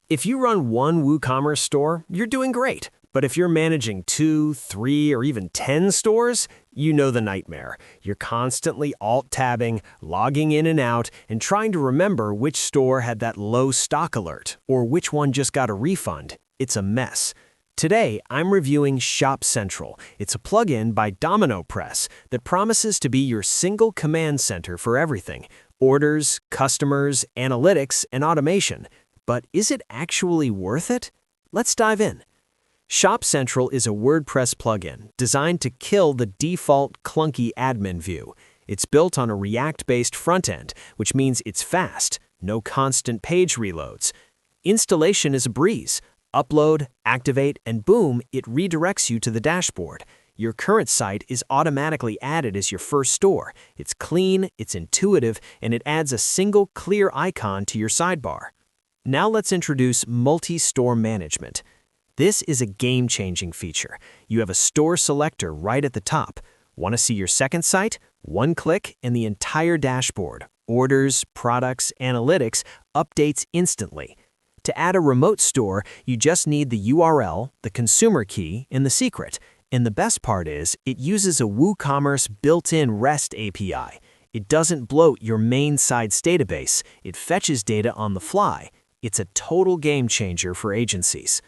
If you run one WooCommerce store, you're doing great. But if you're managing 2, 3, or even 10 stores, you know the nightmare. You're constantly alt-tabbing, logging in and out, and trying to remember which store had that low stock alert or which one just got a refund. It's a mess. Today, I'm reviewing ShopCentral. It's a plugin by WordPress that promises to be your single command center for everything: orders, customers, analytics, and automation. But is it actually worth it? Let's dive in. ShopCentral is a WordPress plugin designed to kill the default clunky admin view. It's built on a React-based front end, which means it's fast, no constant page reloads. Installation is a breeze. Upload, activate, and boom, it redirects you to the dashboard. Your current site is automatically added as your first store. It's clean, it's intuitive, and it adds a single clear icon to your sidebar. Now let's introduce multi-store management. This is a game-changing feature. You have a store selector right at the top. Want to see your second site? One click and the entire dashboard, orders, products, analytics, updates instantly. To add a remote store, you just need the URL, the consumer key, and the secret. And the best part is, it uses a WooCommerce built-in REST API. It doesn't bloat your main site's database. It fetches data on the fly. It's a total game changer for agencies.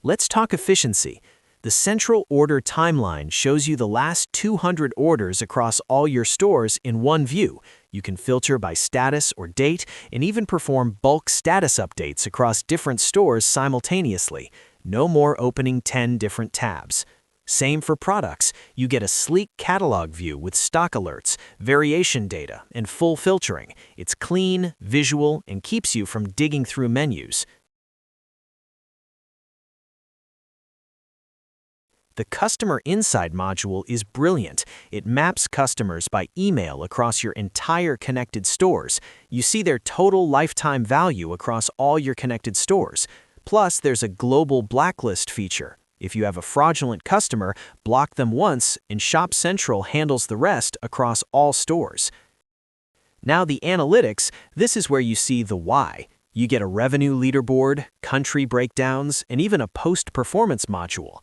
Let's talk efficiency. The central order timeline shows you the last 200 orders across all your stores in one view. You can filter by status or date and even perform bulk status updates across different stores simultaneously. No more opening 10 different tabs. Same for products. You get a sleek catalog view with stock alerts, variation data, and full filtering. It's clean, visual, and keeps you from digging through menus. The Customer Insight module is brilliant. It maps customers by email across your entire connected stores. You see their total lifetime value across all your connected stores. Plus, there's a global blacklist feature. If you have a fraudulent customer, block them once, and ShopCentral handles the rest across all stores. Now the analytics, this is where you see the why. You get a revenue leaderboard, country breakdowns, and even a post-performance module.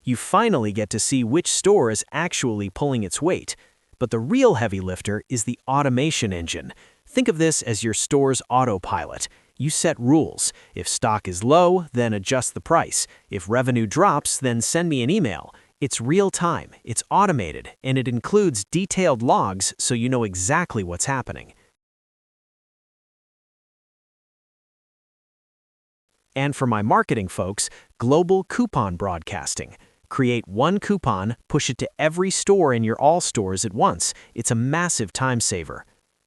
You finally get to see which store is actually pulling its weight. But the real heavy lifter is the automation engine. Think of this as your store's autopilot. You set rules. If stock is low, then adjust the price. If revenue drops, then send me an email. It's real time, it's automated, and it includes detailed logs so you know exactly what's happening. And for my marketing folks, global coupon broadcasting. Create one coupon, push it to every store in your all stores at once. It's a massive time saver.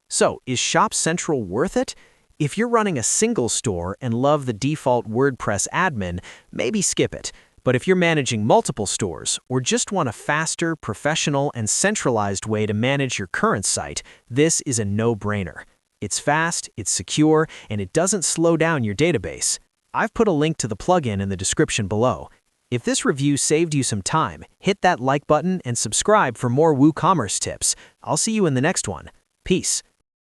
So, is ShopCentral worth it? If you're running a single store and love the default WordPress admin, maybe skip it. But if you're managing multiple stores or just want a faster, professional, and centralized way to manage your current site, this is a no-brainer. It's fast, it's secure, and it doesn't slow down your database. I've put a link to the plugin in the description below. If this review saved you some time, hit that like button and subscribe for more WooCommerce tips. I'll see you in the next one. Peace.